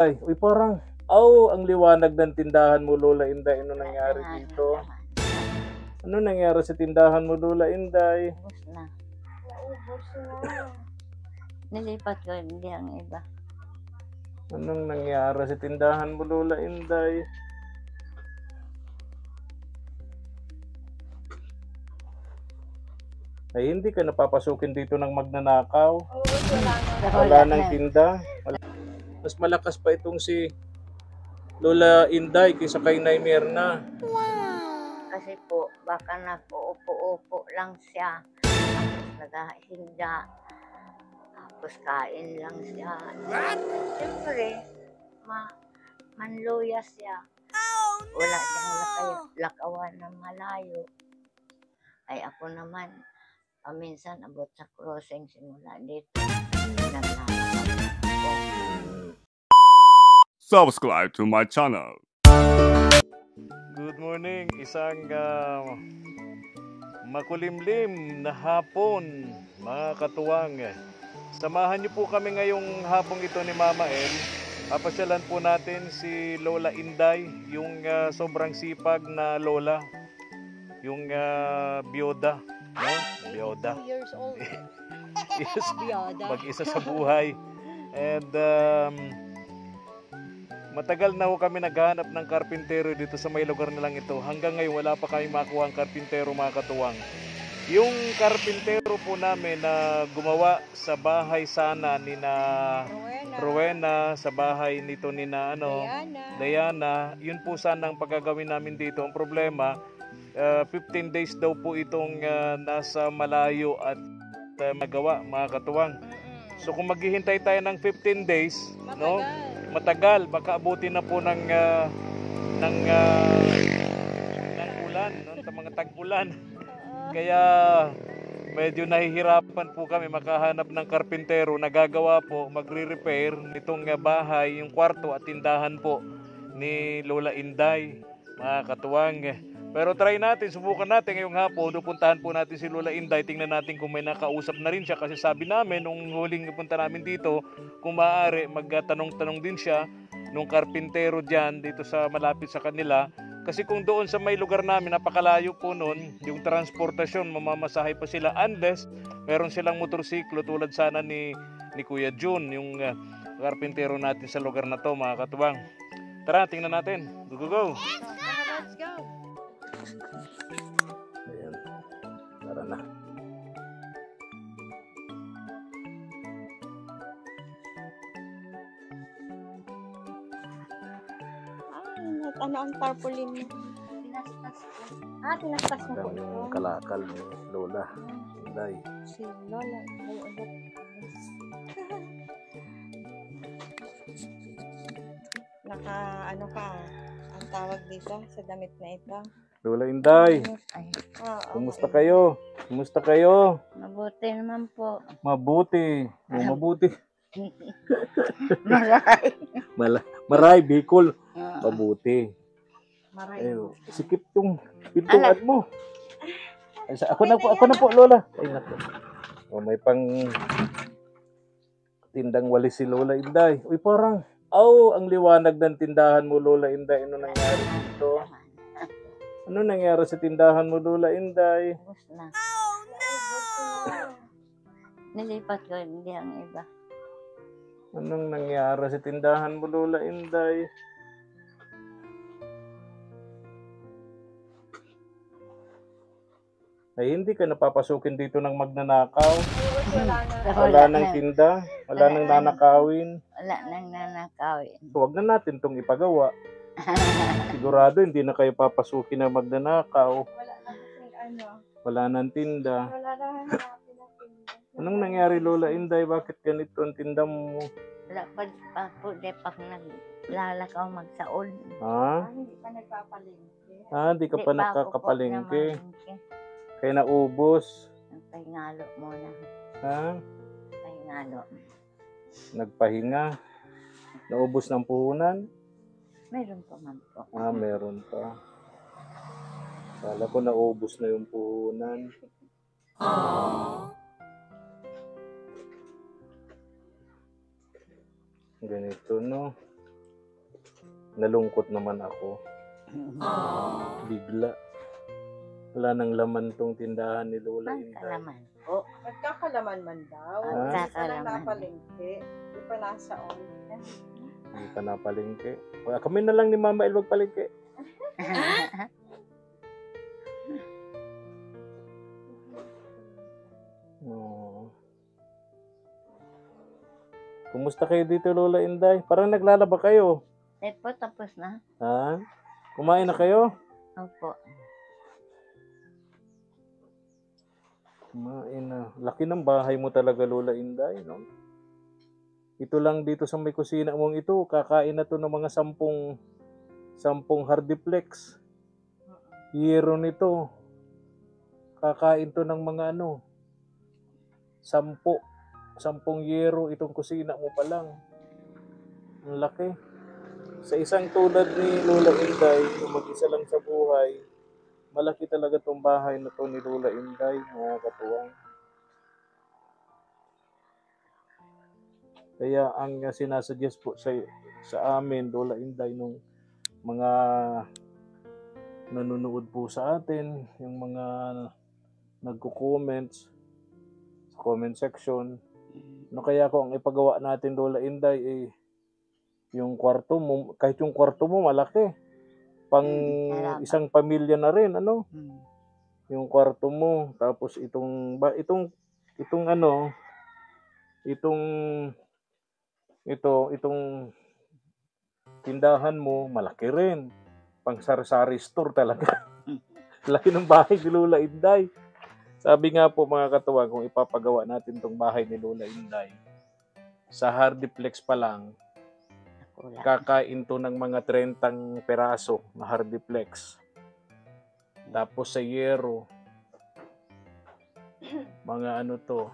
Ay, uy parang, ang liwanag ng tindahan mo, Lola Inday. Ano nangyari dito? Ano nangyari sa tindahan mo, Lola Inday? Ubus na. Naubos na. Nilipat ko, hindi ang iba. Anong nangyari sa tindahan mo, Lola Inday? Ay, hindi ka napapasukin dito ng magnanakaw. Wala nang tinda. Mas malakas pa itong si Lola Inday kaysa kay Nay Mirna. Kasi po, baka napuupo-upo lang siya. Tapos naghahinga. Tapos kain lang siya. Siyempre, manluya siya. Wala siyang lakawan na malayo. Ay ako naman, paminsan abot sa crossing simula dito. Subscribe to my channel. Good morning, isang makulimlim na hapon, mga katuwang. Samahan niyo po kami ngayong hapong ito ni Mama El. Papasyalan po natin si Lola Inday, yung sobrang sipag na lola, yung biyuda, no? Biyuda. 2 years old. Yes, Biyuda. mag-isa sa buhay. And matagal na ho kami naghahanap ng karpintero dito sa may lugar na lang ito. Hanggang ngayon wala pa kami makuha ang karpintero, mga katuwang. Yung karpintero po namin na gumawa sa bahay sana ni na Rowena, sa bahay nito ni na Diana, yun po sana ang pagagawin namin dito. Ang problema, 15 days daw po itong nasa malayo at magawa, mga katuwang. So kung maghihintay tayo ng 15 days, no? Matagal, baka abutin na po ng ulan, no? Mga tag-ulan. Kaya medyo nahihirapan po kami makahanap ng karpintero na gagawa po, magre-repair nitong bahay, yung kwarto at tindahan po ni Lola Inday, mga katuwang. Pero try natin, subukan natin ngayong hapon, pupuntahan po natin si Lola Inday, tingnan natin kung may nakausap na rin siya, kasi sabi namin nung huling punta namin dito, kung maaari magtanong-tanong din siya nung karpintero dyan dito sa malapit sa kanila. Kasi kung doon sa may lugar namin, napakalayo po noon, yung transportasyon, mamamasahe pa sila unless meron silang motorsiklo tulad sana ni Kuya Jun, yung karpintero natin sa lugar na to, mga katuwang. Tara, tingnan natin. Go, go, go! Let's go! Ayan. Tara na. Ano ang tarpaulin mo? Tinastas ko. Tinastas mo po. Ang kalakal ni Lola Inday. Si Lola. Ay, ulit. Ano ka? Ang tawag dito sa damit na ito? Lola Inday, Ay, kumusta kayo? Kumusta kayo? mabuti naman po. Mabuti. Mabuti. Maray. Maray, Bicol. Mabuti. Maray. Sikip yung pintuan mo. Ay, ako na po, Lola. Ay, naku. May pang tindang walis si Lola Inday. Uy, parang, ang liwanag ng tindahan mo, Lola Inday. Ano nangyari dito? Ano nangyari sa tindahan mo, Lola Inday? Ubus na. Nilipat ko, hindi ang iba. Anong nangyari sa tindahan mo, Lola Inday? Ay, hindi ka napapasukin dito ng magnanakaw. Wala nang tinda. Wala nang nanakawin. Wala nang nanakawin. Huwag na natin itong ipagawa. Sigurado hindi na kayo papasukin ng magnanakaw. Wala na kasing ano. Wala nang tinda. Wala na hanapin na tinda. Anong nangyari, Lola Inday? Bakit ganito ang tinda mo? Wala pa po, di pa naglalakaw magsaon. Ha? Hindi pa nagpapalingki. Hindi ka Di pa pa ako po nakakapalengke. namalingki. Kaya naubos. Nagpahingalo muna. Ha? Pahingalo. Nagpahinga. Naubos ng puhunan. Meron pa man po. Meron pa. Kala ko naubos na yung puhunan. Ganito, no? nalungkot naman ako. Bigla. Wala nang laman tong tindahan ni Lola Ang Inday. kalaman po. Nagkakalaman man daw. Ah? Hindi pa lang Nagkakalaman. napalengke. Hindi pa nasa on. Hindi pa napalengke. Kami na lang ni Mama El magpalengke. Oh. Kumusta kayo dito, Lola Inday? Parang naglalaba kayo. Eh po, tapos na. Ha? Kumain na kayo? Opo. Kumain na. Laki ng bahay mo talaga, Lola Inday, no? Ito lang dito sa may kusina mong ito, kakain na to ng mga 10 hardiplex. Yero nito. Kakain to ng mga 10 yero itong kusina mo pa lang. Ang laki. Sa isang tulad ni Lola Inday, yung mag-isa lang sa buhay, malaki talaga tong bahay na to ni Lola Inday, mga katuwang. Kaya ang sinasuggest po sa amin, Lola Inday, nung mga nanonood po sa atin, yung mga nagko-comments sa comment section, kaya ko ang ipagawa natin, Lola Inday, yung kwarto mo, kahit yung kwarto mo malaki. Pang Salamat. isang pamilya na rin, Hmm. yung kwarto mo. Tapos itong tindahan mo, malaki rin. Pang sari-sari store talaga. Laki ng bahay ni Lola Inday. Sabi nga po mga katuwang, kung ipapagawa natin tong bahay ni Lola Inday, sa hardiplex pa lang, Wala. kakain to ng mga 30 peraso na hardiplex. Tapos sa yero, mga 10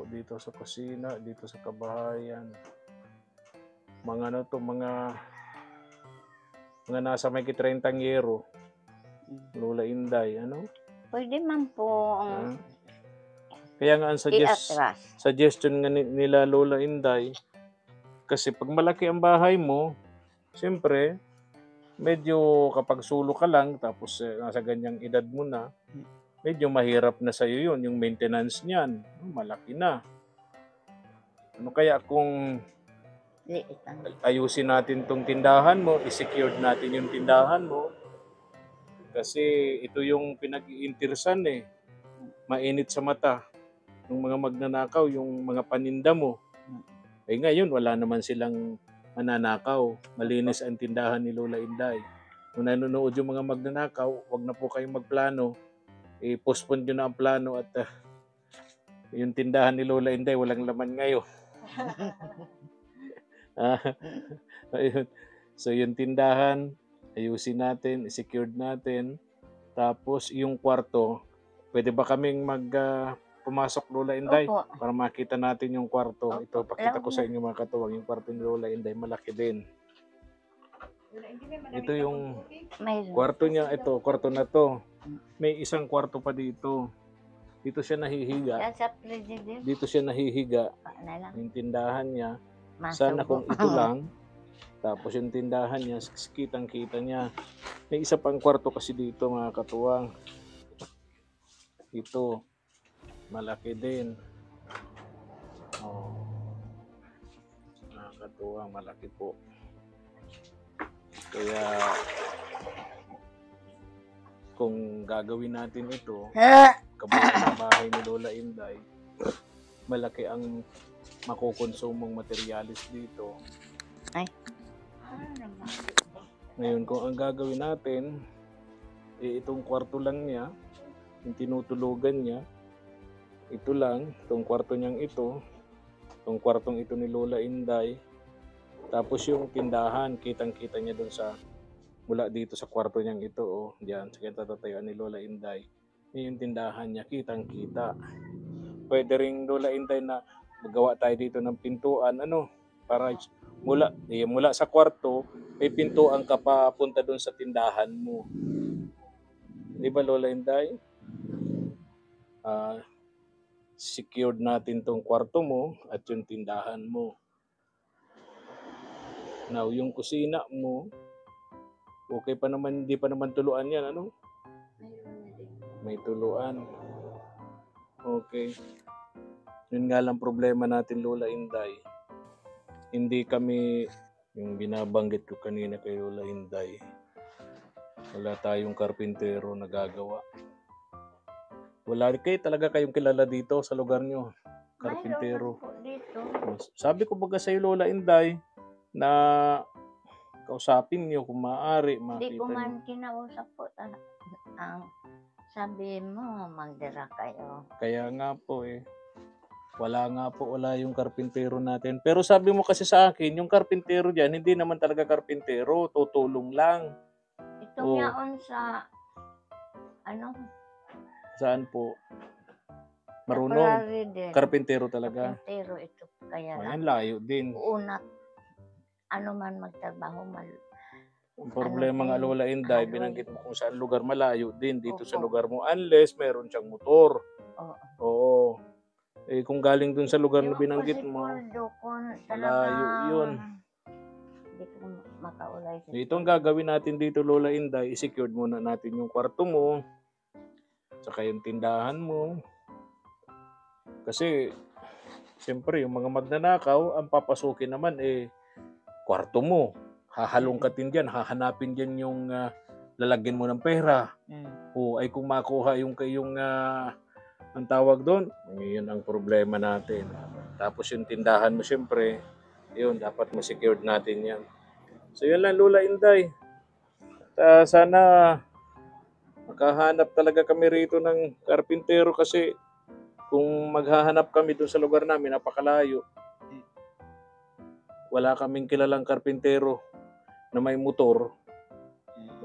dito sa kusina, dito sa kabahayan. Mga mga nasa may 30 yero. Lola Inday, Pwede man po Ah. Kaya nga ang i-atras. suggestion nga nila Lola Inday, kasi pag malaki ang bahay mo, siyempre, medyo kapag sulo ka lang, tapos nasa ganyang edad mo na, medyo mahirap na sa'yo yun, yung maintenance niyan. Malaki na. Kaya kung Liit ang ayusin natin tong tindahan mo, i-secure natin yung tindahan mo, kasi ito yung pinag-iinteresan mainit sa mata ng mga magnanakaw, yung mga paninda mo. Ngayon, wala naman silang mananakaw. Malinis ang tindahan ni Lola Inday. Kung nanonood yung mga magnanakaw, wag na po kayong magplano. I-postpone nyo na ang plano at yung tindahan ni Lola Inday, walang laman ngayon. Ayun. So yung tindahan, ayusin natin, i-secured natin. Tapos yung kwarto, pwede ba kaming pumasok, Lola Inday? Opo. Para makita natin yung kwarto. Opo. Ito, pakita Alam ko ko sa inyo mga katuwang. Yung kwarto ni Lola Inday, malaki din. Ito yung mayroon. kwarto niya. Ito, kwarto na to. May isang kwarto pa dito. Dito siya nahihiga. Yan sa president. Dito siya nahihiga. Na lang. Yung tindahan niya. Masubo. Sana kung ito lang. Tapos yung tindahan niya, kitang-kita niya. May isa pang kwarto kasi dito mga katuwang. Ito. Malaki din. Mga katuwang, malaki po. Kaya kung gagawin natin ito, kabuuan ng bahay ni Lola Inday, malaki ang makukonsumong materialis dito. Ay. Ngayon, kung ang gagawin natin, itong kwarto lang niya, yung tinutulugan niya, ito lang, itong kwarto niyang ito, itong kwartong ito ni Lola Inday, tapos yung tindahan, kitang-kita niya doon mula dito sa kwarto niyang ito, diyan, sa kinatatayuan ni Lola Inday, yung tindahan niya, kitang-kita. Pwede rin, Lola Inday, na magawa tayo dito ng pintuan, para mula sa kwarto, may pintuan ka papunta doon sa tindahan mo. Di ba, Lola Inday? Secured natin tong kwarto mo at yung tindahan mo. Now, yung kusina mo, okay pa naman, hindi pa naman tuluan yan, ano? May tuluan. Okay. Yun nga lang problema natin, Lola Inday. Hindi kami, yung binabanggit ko kanina kay Lola Inday, wala tayong karpintero na gagawa. Wala kayo talaga kayong kilala dito sa lugar nyo, karpintero. Mayroon po dito. Sabi ko baga sa'yo, Lola Inday, na kausapin niyo kung maaari, Hindi ko makita niyo. man kinausap po. Ang sabi mo, magdira kayo. Kaya nga po wala yung karpintero natin. Pero sabi mo kasi sa akin, yung karpintero dyan, hindi naman talaga karpintero, tutulong lang. Itong Oh. yaon sa, ano, Saan po? Marunong. temporary din. Karpintero talaga. Karpintero ito. Kaya Ayan, lang, layo din. unat, ano man magtrabaho, Ang problema nga, Lola Inday, Ano, binanggit mo kung saan lugar, malayo din dito sa Opo. lugar mo. Unless meron siyang motor. Oo. Oo. Kung galing dun sa lugar na Yung binanggit kasi mo, Poldo, kung malayo yun. Hindi ko makaulay. Ito ang gagawin natin dito, Lola Inday, i-secured muna natin yung kwarto mo, saka yung tindahan mo. Kasi, siyempre, yung mga magnanakaw, ang papasukin naman kwarto mo. Hahalongkatin dyan, hahanapin dyan yung lalagyan mo ng pera. O ay kung makuha yung ang tawag doon, yun ang problema natin. Tapos yung tindahan mo, siyempre, yun, dapat ma-secured natin yan. So yun lang, Lola Inday. At, sana makahanap talaga kami rito ng karpintero kasi kung maghahanap kami doon sa lugar namin, napakalayo. Wala kaming kilalang karpintero na may motor.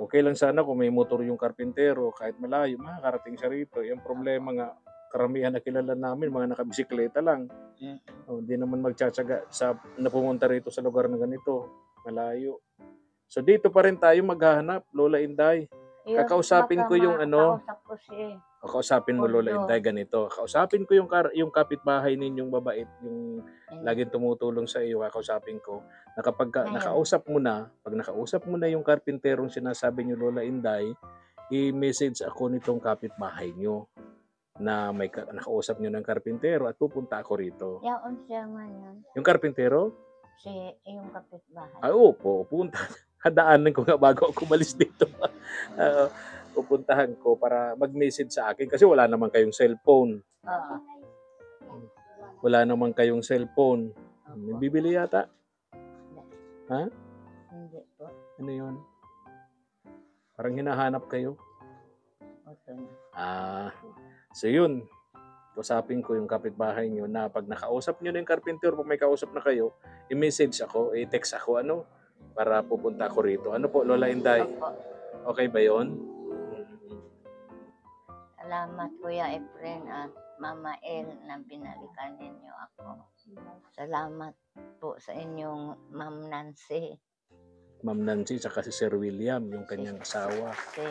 Okay lang sana kung may motor yung karpintero, kahit malayo, makakarating siya rito. Yung problema nga, karamihan na kilala namin, mga nakabisikleta lang. Hindi naman magtsatsaga na pumunta rito sa lugar na ganito. Malayo. So dito pa rin tayo maghahanap, Lola Inday. Kakausapin ko yung Kausap ko si Kausapin mo, Lola Poldo. Inday, ganito. Kausapin ko yung kapitbahay ninyong babait, yung laging tumutulong sa iyo, kakausapin ko. Na kapag Ngayon. pag nakausap mo na yung karpinterong sinasabi niyo, Lola Inday, i-message ako nitong kapitbahay niyo na may nakausap niyo ng karpintero at pupunta ako rito. Yaon siya man yun. Yung karpintero? Yung kapitbahay. Opo, punta. Hadaanan ko nga bago ako umalis dito. Pupuntahan ko para mag-message sa akin kasi wala naman kayong cellphone. Oo. Wala naman kayong cellphone. May bibili yata. Ha? Hindi po. Ano yun? Parang hinahanap kayo. Ito na. So yun. Usapin ko yung kapitbahay nyo na pag nakausap nyo na yung carpenter, pag may kausap na kayo, i-message ako, i-text ako, para pupunta ako rito. Ano po, Lola Inday? Opo. Okay ba yun? Salamat Kuya Efren at Mama El na binalikan ninyo ako. Salamat po sa inyong Ma'am Nancy. Ma'am Nancy, saka si Sir William, yung kanyang asawa. Si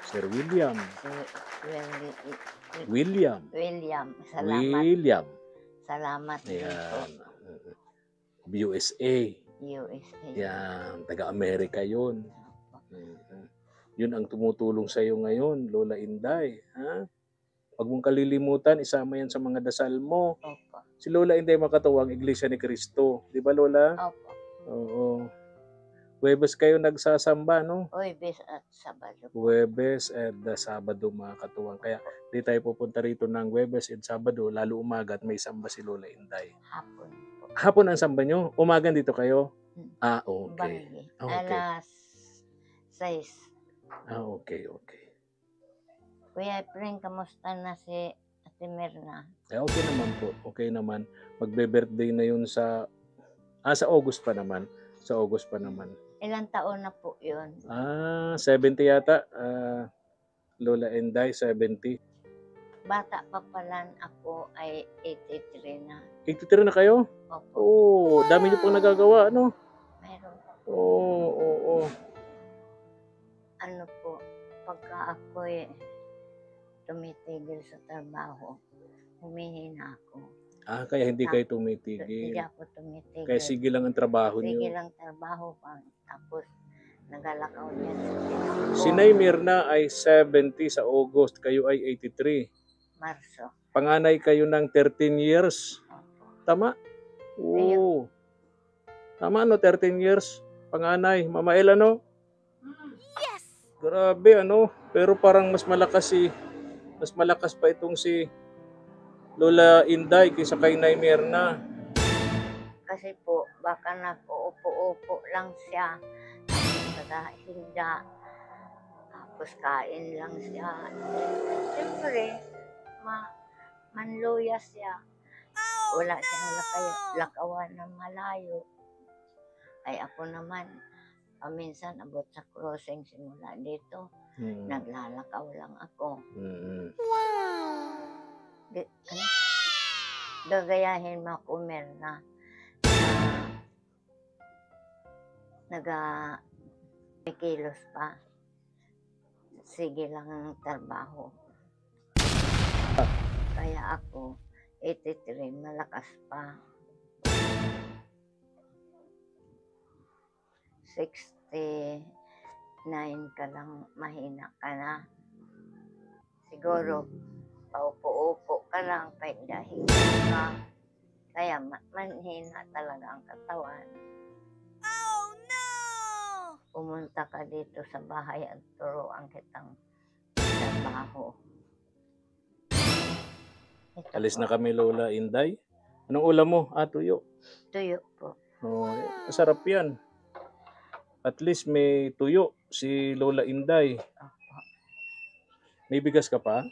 Sir William. William. William. Salamat din po. Ayan. USA. USA. Yan, taga-Amerika yun. Yun ang tumutulong sa iyo ngayon, Lola Inday. Ha? Huwag mong kalilimutan, isama yan sa mga dasal mo. Opo. Si Lola Inday Makatuwang, Iglesia ni Cristo. Di ba, Lola? Opo. Oo. Huwebes kayo nagsasamba, no? Huwebes at Sabado. Huwebes at Sabado, mga katuwang. Kaya di tayo pupunta rito ng Huwebes at Sabado, lalo umaga at may samba si Lola Inday. Hapon po. Hapon ang samba nyo? Umagan dito kayo? Okay. Banggi. Okay. Alas 6. Okay. Kuya Efren, kamusta na si Ate Mirna? Okay naman po. Okay naman. Magbe-birthday na yun sa August pa naman. Sa August pa naman. Ilang taon na po yun? 70 yata. Lola Inday, 70. Bata pa pala ako ay 83 na. 83 na kayo? Opo. Dami niyo pong nagagawa, ano? Mayroon pa. Oo. Ano po, pagka ako'y tumitigil sa trabaho, humihina ako. Kaya hindi kayo Hindi tumitigil. ako tumitigil. Kaya sige lang ang trabaho Sige niyo. lang trabaho pa. Tapos, nagalakaw niya. Si Nay Mirna ay 70 sa August. Kayo ay 83. Marso. Panganay kayo ng 13 years. Tama? Oo. Tama, no? 13 years. Panganay. Mama El, ano? Yes! Grabe, ano? Pero parang mas malakas pa itong si Lola Inday kaysa kay Nay Mirna. Kasi po, baka nag-uupo-upo lang siya. Naghahinda. Tapos kain lang siya. Siyempre, manluya siya. Wala siyang lakawan ng malayo. Ay ako naman, minsan abot sa crossing simula dito. Naglalakaw lang ako. Gagayahin mo ako, Mirna, may kilos pa. Sige lang ang trabaho. Kaya ako, 83, malakas pa. 69 ka lang, mahina ka na. Siguro, paupo-upo ka lang, pahindahin ka. Kaya manhina talaga ang katawan. Oh no! Pumunta ka dito sa bahay at turuan kitang trabaho. Alis na kami, Lola Inday. Anong ulam mo? Tuyo. Tuyo po. Masarap yan. At least may tuyo si Lola Inday. Opo. May bigas ka pa?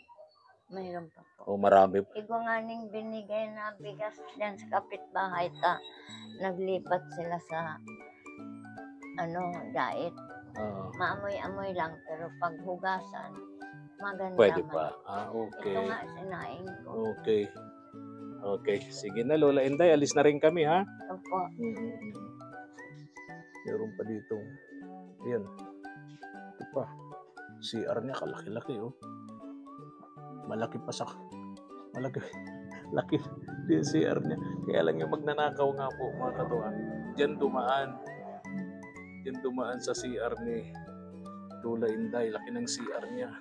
Mayroon pa po. Marami. Igo nga ning binigay na bigas dyan sa kapitbahay ta. Naglipat sila sa diet. Maamoy-amoy lang pero pag hugasan, maganda Pwede man. pa. Okay. Ito nga sinaing ko. Okay. Okay. Sige na, Lola Inday. Alis na rin kami, ha? Opo. Meron pa dito. Ayan. Ito pa. CR niya kalaki-laki, oh. Malaki pa sa... Malaki. Laki din CR niya. Kaya lang yung magnanakaw nga po, mga katuwa. Diyan dumaan sa CR ni Lola Inday. Laki ng CR niya.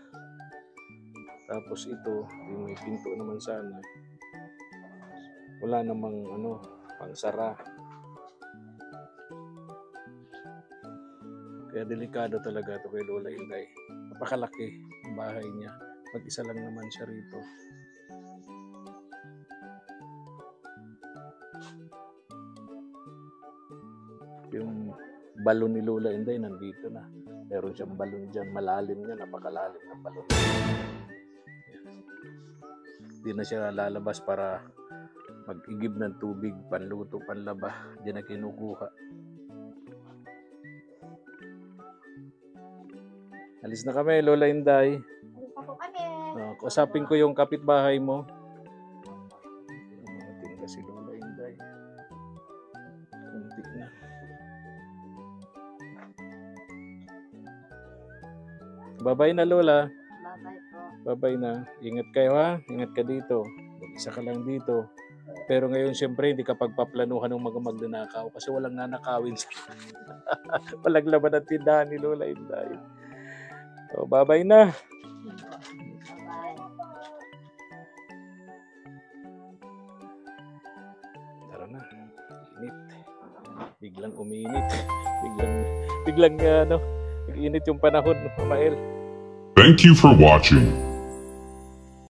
Tapos ito, yung may pinto naman sana. Wala namang pangsara. Kaya delikado talaga ito kay Lola Inday. Napakalaki ang bahay niya. Mag-isa lang naman siya rito. Yung balon ni Lola Inday nandito na. Meron siyang balon dyan. Malalim niya. Napakalalim na balon. Hindi na siya lalabas para mag-igib ng tubig, panluto, panlaba. Diyan na kinukuha. Alis na kami, Lola Inday. Kusapin ko yung kapitbahay mo. Tingnan si Lola Inday. Kunti na. Bye-bye na, Lola. Bye-bye po. Bye-bye na. Ingat kayo, ha? Ingat ka dito. Mag-isa ka lang dito. Pero ngayon, siyempre, hindi ka pagpaplanuhan ng mga magnanakaw kasi walang nanakawin sila. Walang laban ang tindahan ni Lola Inday. So, bye-bye na. Bye-bye. Tara na. Init. Biglang uminit. Biglang nag-init yung panahon, Mama El. Thank you for watching.